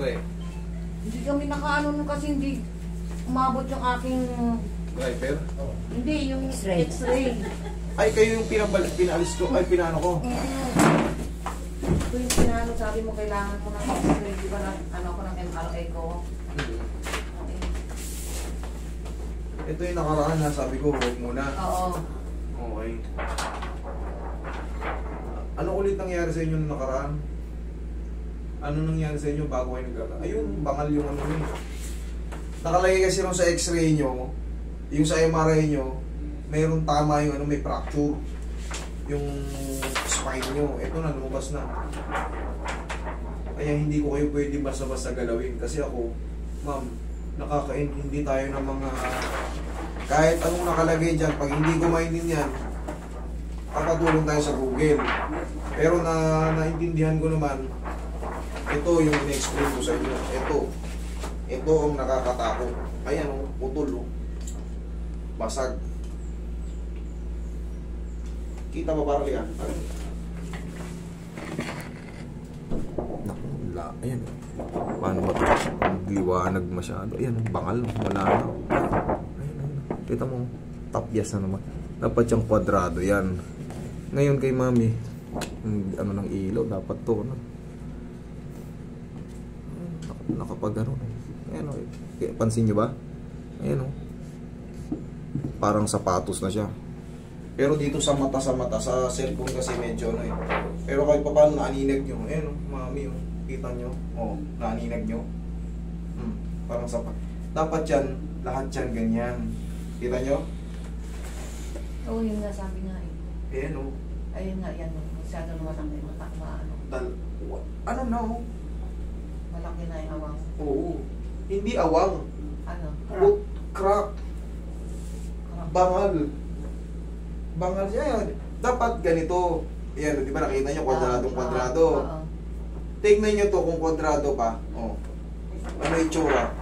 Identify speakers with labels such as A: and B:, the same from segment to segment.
A: nangyari?
B: Hindi kami nakaano nun kasi hindi umabot yung aking...
A: Driver?
B: Hindi, yung X-ray.
A: Ay, kayo yung pinaalis ko, ay pinano ko.
B: Ito yung pinano, sabi mo kailangan ko ng X-ray, di ba na, ano ko ng MRI ko? Okay.
A: Ito yung nakaraan na sabi ko, huwag muna.
B: Oo.
A: Okay. Ano ulit nangyari sa inyo nung nakaraan? Ano nangyari sa inyo bago kayo nagkaka? Ayun, bangal yung ano yun. Nakalagay kasi rin sa X-ray nyo, yung sa MRI nyo, mayroong tama yung ano, may fracture. Yung spine nyo. Ito na, lumabas na. Kaya hindi ko kayo pwede basta-basta galawin. Kasi ako, ma'am, hindi tayo ng mga... Kahit anong nakalagay dyan, pag hindi ko maintindihan, papatulong tayo sa Google. Pero naintindihan ko naman, ito yung in-explain ko sa inyo. Ito ang nakakatakot. Ayan o, putol o. Basag. Kita mo parang yan. Ayan. Paano ba ito? Liwanag masyado. Ayan, bangal. Wala na. Ayan. Kita mo, tapyas na naman. Dapat yung kwadrado yan. Ngayon kay mami, ano ng ilaw, dapat to. No? Nakapag ano. Ayan o. Pansin nyo ba? Ayan o. Parang sapatos na siya. Pero dito sa mata, sa cellphone kasi medyo ano eh. Pero kahit pa paano naaninag nyo. Ayan o, mami o. Kita nyo? O, naaninag nyo. Parang sapat. Dapat yan, lahat yan ganyan. Kita nyo?
B: Oo, yun nga sabi nga eh.
A: Ayan o.
B: Ayun nga, yan o. Masyado naman ang may mata, ano.
A: Ano na o?
B: Malaki na yung awang.
A: Oo. Hindi awang.
B: Ano?
A: Crack. Bangal. Bangal siya yan. Dapat ganito. Ayan, di ba nakita nyo, kwadradong-kwadrado. Tingnan nyo to kung kwadrado pa. Oh. Ano yung tsura?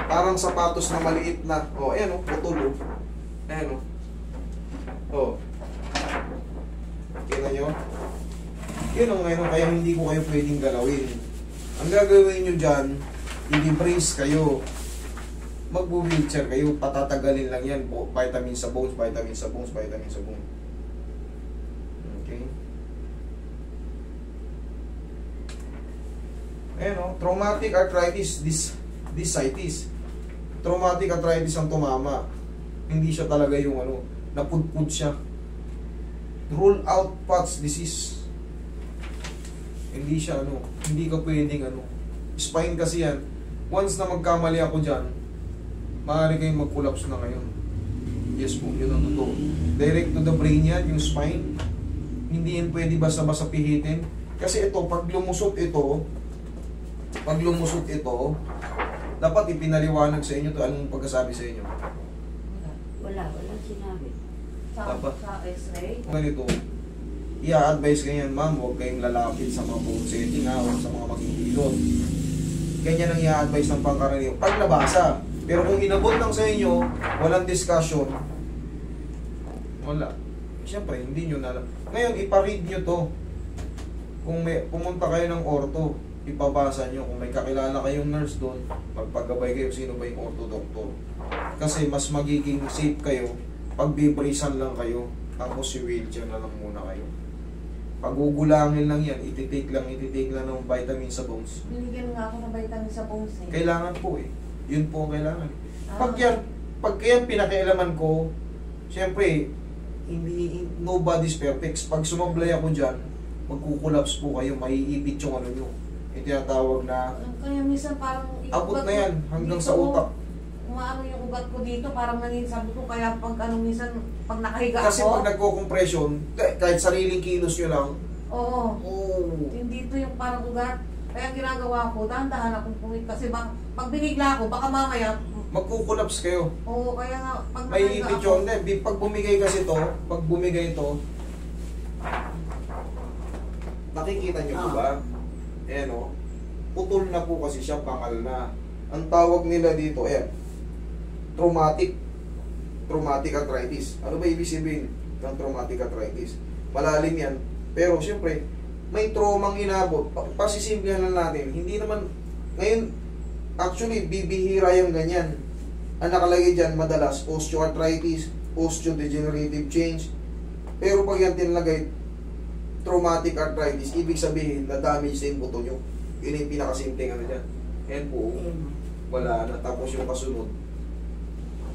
A: Parang sapatos na maliit na. Oh, ayan o, putol o. Ayan o. Oh. Tingnan nyo. Yun o ngayon, kaya hindi ko kayo pwedeng galawin. Ang gagawin nyo dyan, i-brace kayo. Mag-wheelchair kayo, patatagalin lang yan. Vitamin sa bones, vitamin sa bones, vitamin sa bones. Okay. Ayan o, traumatic arthritis, discitis. Traumatic arthritis ang tumama. Hindi siya talaga yung ano, napudpud siya. Rule out POTS disease. Hindi siya ano, hindi ka pwedeng ano. Spine kasi yan. Once na magkamali ako dyan, maaari kayong mag-collapse na ngayon. Yes po, yun ang totoo. Direct to the brain yan, yung spine. Hindi yan pwede basta-basta pihitin. Kasi ito, pag lumusot ito, dapat ipinaliwanag sa inyo to. Anong pagkasabi sa inyo?
C: Wala sinabi.
B: Sa X-ray?
A: Ganito, i-advise ganyan, ma'am, huwag kayong lalapit sa mga bone setting, huwag sa mga magigilot. Ganyan ang i-advise ng pangkaraniwan. Paglabasa. Pero kung inabot lang sa inyo, walang discussion, wala. Siyempre, hindi nyo na. Ngayon, ipa-read nyo to. Kung may, pumunta kayo ng ortho, ipabasa nyo. Kung may kakilala kayong nurse doon, magpagabay kayo sino ba yung ortho-doctor. Kasi mas magiging safe kayo pag bibrisan lang kayo, tapos si wheelchair na lang muna kayo. Pagugulangin lang yan, ititake lang ng vitamin sa bones.
B: Binigyan nga ako ng vitamin sa bones eh.
A: Kailangan po eh. Yun po ang kailangan. Pag yan pinakialaman ko, siyempre, nobody's perfect. Pag sumablay ako dyan, magkukulaps po kayo, maiipit yung ano nyo. Yung tinatawag na...
B: Kaya minsan parang...
A: Abot na yan, hanggang sa utak.
B: Umaano yung ugat ko dito, parang sabi ko, kaya pag ano minsan, pag nakahiga
A: Kasi
B: ako...
A: pag nagko-compression, kahit sariling kilos nyo lang...
B: Oo.
A: Oh.
B: Hindi dito yung parang ugat. Kaya ginagawa ko, dahan-dahan akong pumit. Kasi pag binigla ako, baka mamaya...
A: Magkukulaps kayo.
B: Oo, kaya nga... Pag
A: may ipit yun. Pag bumigay kasi to, pag bumigay to, nakikita nyo po ba? Ayan o. Putol na po kasi siya, pangal na. Ang tawag nila dito, ayan, traumatic arthritis. Ano ba ibig sabihin ng traumatic arthritis? Malalim yan. Pero siyempre, may traumang inabot. Pasisimplihan lang natin. Hindi naman Ngayon, actually, bibihira yung ganyan. Ang nakalagay dyan, madalas, osteoarthritis, osteodegenerative change. Pero pag yan tinlagay, traumatic arthritis, ibig sabihin na damage sa yung buto nyo. Yun yung pinakasimpleng ano dyan. Yan po, wala na. Tapos yung kasunod,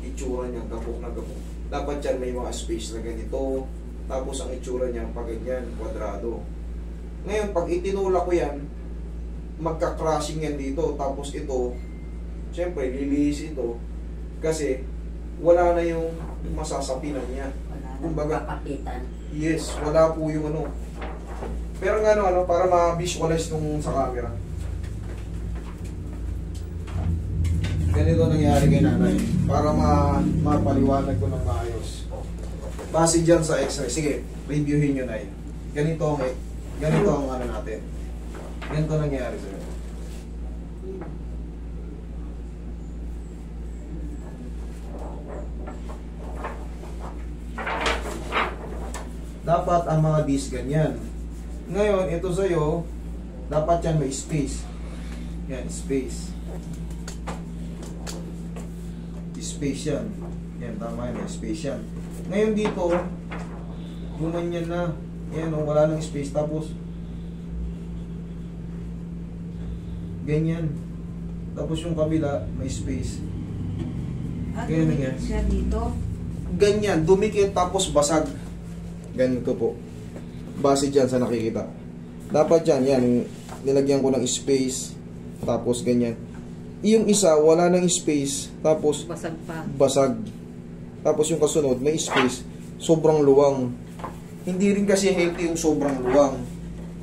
A: itsura niya, gapok na gapok. Dapat yan may mga space na ganito. Tapos ang itsura niya, pag ganyan, kwadrado. Ngayon, pag itinula ko yan, magka-crushing yan dito. Tapos ito, syempre, lilihis ito. Kasi, wala na yung masasapinan niya.
C: Wala na
A: Kumbaga,
C: papapitan.
A: yes, wala po yung ano. Pero nga ano, para ma-visualize nung sa camera. Ganito nangyari kay nanay. Para mapaliwanag ko ng maayos. Base dyan sa x-ray. Sige, reviewin nyo na yun. Ganito ang ano natin. Ganito nangyari sa'yo. Dapat ang mga disc ganyan. Ngayon, ito sa'yo, dapat yan may space. Yan, space. Space yan. Yan, tama yan, may space yan. Ngayon dito, gumanyan na. Yan, wala nang space. Tapos, ganyan. Tapos yung kabila, may space. Ganyan na yan.
B: Siya dito.
A: Ganyan, dumikit tapos basag. Ganito po. Base dyan sa nakikita. Dapat dyan, yan, nilagyan ko ng space. Tapos ganyan. Yung isa, wala nang space. Tapos,
B: Basag pa.
A: basag. Tapos yung kasunod, may space. Sobrang luwang. Hindi rin kasi healthy yung sobrang luwang.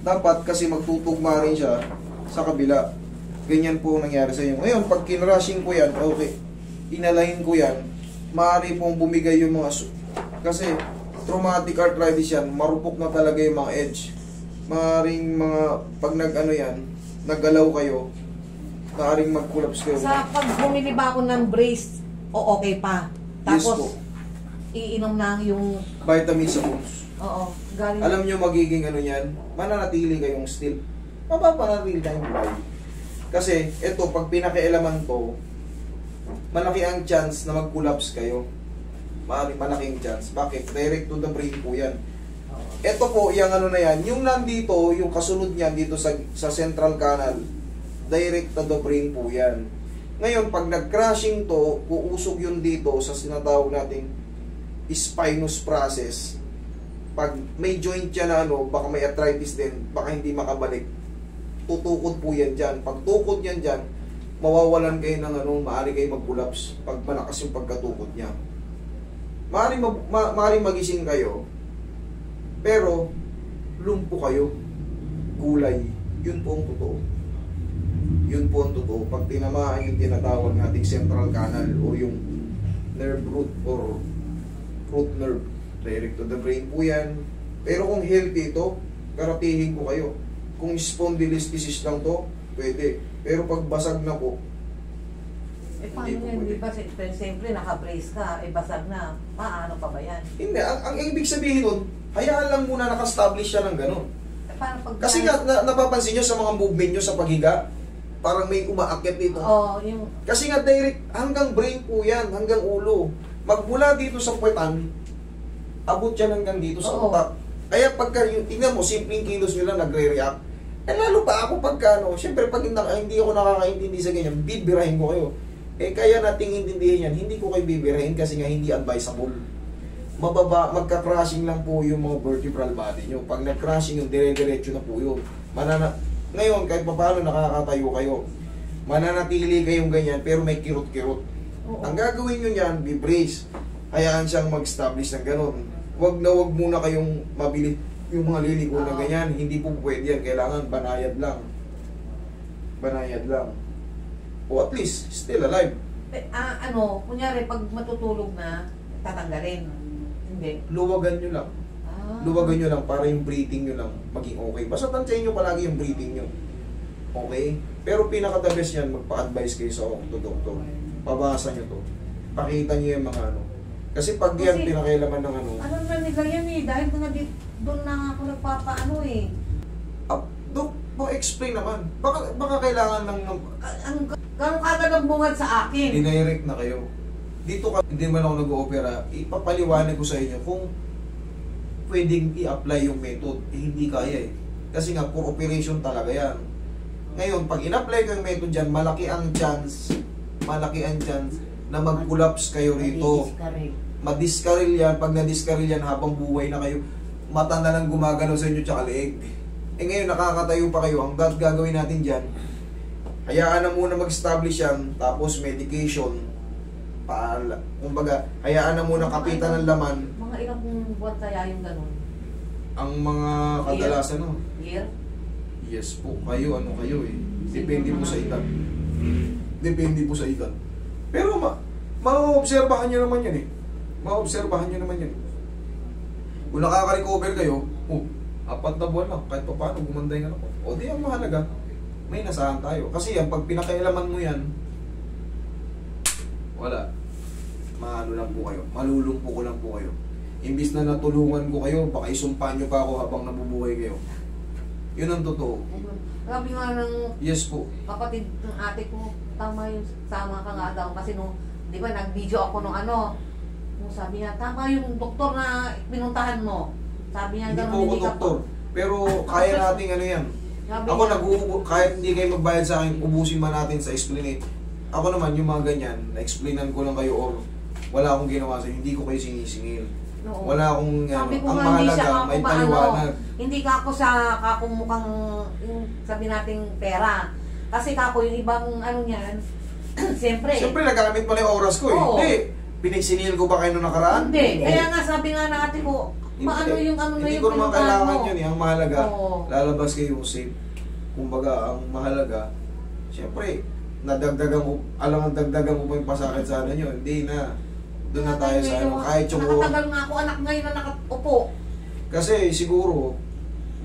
A: Dapat kasi magtutugma rin siya sa kabila. Ganyan po ang nangyari sa inyo. Ngayon, pag kinrushing ko yan, okay, inalahin ko yan, maaari pong bumigay yung mga... Kasi, traumatic arthritis yan, marupok na talaga yung mga edge. Maaring mga, pag nag-ano yan, naggalaw kayo, maaring mag-collapse kayo.
B: Sa pag bumili ba ako ng brace, o okay pa.
A: Yes
B: Tapos,
A: po.
B: iinom na yung...
A: Vitamins sa bones.
B: Oo, galing.
A: Alam nyo magiging ano yan, mananatili kayong still. Mapapanatili tayong buhay. Kasi, eto, pag pinakialaman to, malaki ang chance na mag-collapse kayo. Malaking chance. Bakit? Direct to the brain po yan. Ito po, yung ano na yan, yung nandito, yung kasunod niyan dito sa central canal, direct to the brain po yan. Ngayon, pag nag-crashing to, uusog yun dito sa sinatawag nating spinous process. Pag may joint yan na ano, baka may arthritis din, baka hindi makabalik. Tutukod po yan dyan. Pag tukod yan dyan, mawawalan kayo ng ano, maaari kayo mag-collapse pag malakas yung pagkatukod niya. Maaaring magising kayo, pero lumpo kayo, gulay. Yun po ang totoo. Yun po ang totoo. Pag tinamaan yung tinatawag nating central canal o yung nerve root or root nerve, direct to the brain po yan. Pero kung healthy ito, karatihin ko kayo. Kung spondylolisthesis lang to, pwede. Pero pag basag na po,
B: paano
A: hindi po
B: yan?
A: pwede.
B: Di ba, siyempre, naka-brace ka, basag na. Paano pa ba yan?
A: Hindi, ang ibig sabihin nun, hayaan lang muna naka-establish siya ng gano'n.
B: Paano pag...
A: Kasi nga, napapansin nyo sa mga movement nyo sa paghiga, parang may umaakyat dito.
B: Oo, yung...
A: Kasi nga direct, hanggang brain po yan, hanggang ulo. Magmula dito sa puwetan, abot yan hanggang dito sa
B: Oo.
A: utak. Kaya pagka, yung, tingnan mo, simpleng kilos nyo lang nagre-react. Eh lalo pa ako pagka, ano, syempre pag hindi ako nakakaintindi sa ganyan, bibirahin ko kayo. Eh kaya nating intindihin yan, hindi ko kayo bibirahin kasi nga hindi advisable. Mababa, magka-crashing lang po yung mga vertebral body nyo. Pag nag-crashing yung dire-diretso na po yun. Ngayon, kahit pa paano nakakatayo kayo, mananatili kayong ganyan, pero may kirot-kirot.
B: Oo.
A: Ang gagawin nyo niyan, be-brace. Hayaan siyang mag-establish ng ganun. Wag na wag muna kayong mabili yung mga liliko na ganyan. Hindi po pwede yan. Kailangan banayad lang. Banayad lang. O at least, still alive.
B: Kunyari, pag matutulog na, tatanggalin. Hindi.
A: Luwagan nyo lang. Luwagan nyo lang para yung breathing nyo lang maging okay. Basta tantsayin nyo palagi yung breathing nyo. Okay? Pero pinaka-the best yan, magpa-advise kayo sa doktor. Pabasa nyo to. Pakita nyo yung mga ano. Kasi pag yan
B: Kasi,
A: pinakailaman ng ano.
B: Ano na nila yan eh, dahil doon na ako nagpapaano eh.
A: Dok, explain naman. Baka kailangan lang ng...
B: Ganun kagad ang bungad sa akin.
A: Dinirect na kayo. Dito ka, hindi man ako nag-oopera, ipapaliwanag ko sa inyo kung pwedeng i-apply yung method. Hindi kaya eh. Kasi nga, for operation talaga yan. Ngayon, pag in-apply ko yung method dyan, malaki ang chance na mag-collapse kayo rito. Madiskaril yan. Pag nadiskaril yan, habang buhay na kayo, mata na lang gumagalaw sa inyo tsaka leeg. Eh ngayon, nakakatayo pa kayo. Ang gagawin natin dyan, hayaan na muna mag-establish yan, tapos medication, kumbaga, hayaan na muna kapitan ng laman.
B: Mga ilang buwan kaya yung ganun?
A: Ang mga kadalasan, no?
B: Year?
A: Yes po, kayo eh. Depende po sa edad. Depende po sa edad. Pero ma-obserbahan nyo naman yan eh. Ma-obserbahan nyo naman yan. Kung nakaka-recover kayo, 4 na buwan lang, kahit pa paano, gumanda yung ano. O di ang mahalaga, may nasahan tayo. Kasi yan, pag pinakailaman mo yan, wala. Maano lang po kayo. Malulumpo ko lang po kayo. Imbis na natulungan ko kayo, baka isumpa nyo pa ako habang nabubuhay kayo. Yun ang totoo.
B: Sabi nga ng
A: Yes po.
B: kapatid ng ate ko, tama yun, sama ka nga daw. Kasi nung, di ba, nag-video ako nung ano, nung sabi niya, tama yung doktor na pinuntahan mo. Sabi niya,
A: Hindi
B: ganun,
A: po ako doktor. Pero kaya nating ano yan.
B: Sabi
A: Ako
B: niya,
A: kahit hindi kayo magbayad sa akin, ubusin man natin sa explanate. Ako naman, yung mga ganyan, na-explainan ko lang kayo or wala akong ginawa sa hindi ko kayo sinisingil.
B: Oo.
A: Wala akong,
B: sabi ko
A: ang
B: nga, hindi siya
A: mahalaga, may
B: ako
A: paliwanag.
B: Hindi ka ako sa kakumukhang, yung sabi nating pera. Kasi kako yung ibang ano niyan, siyempre.
A: Siyempre, nagamit pala yung oras ko eh.
B: Oo.
A: Hindi. Pinagsinil ko ba kayo nung nakaraan?
B: Hindi.
A: Oo.
B: Kaya nga sabi nga na ate ko, paano yung ano na
A: Hindi
B: yung
A: ko naman
B: pinuntahan
A: kailangan
B: mo?
A: yun eh. Ang mahalaga,
B: Oo.
A: lalabas kayo safe. Kumbaga, ang mahalaga, siyempre, nadagdagan mo, alam ang dagdagan mo pa yung pasakit sa ano nyo. Hindi na. Doon na tayo sa ano. Kahit yung...
B: Nakatagal nga ako anak ngayon na nakaupo.
A: Kasi siguro,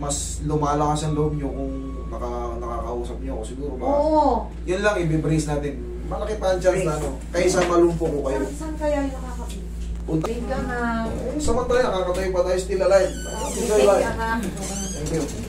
A: mas lumalakas ang loob nyo kung nakakausap nyo ako. Siguro ba?
B: Oo.
A: Yun lang, i-brace natin. Malaki pa ang chance na ano. Kaysa malumpo ko kayo.
B: Saan kaya yung nakakapit?
A: Punta.
B: Thank you na.
A: Samantala, nakakatayo pa tayo still alive. Enjoy life.
B: Thank you na.
A: Thank you.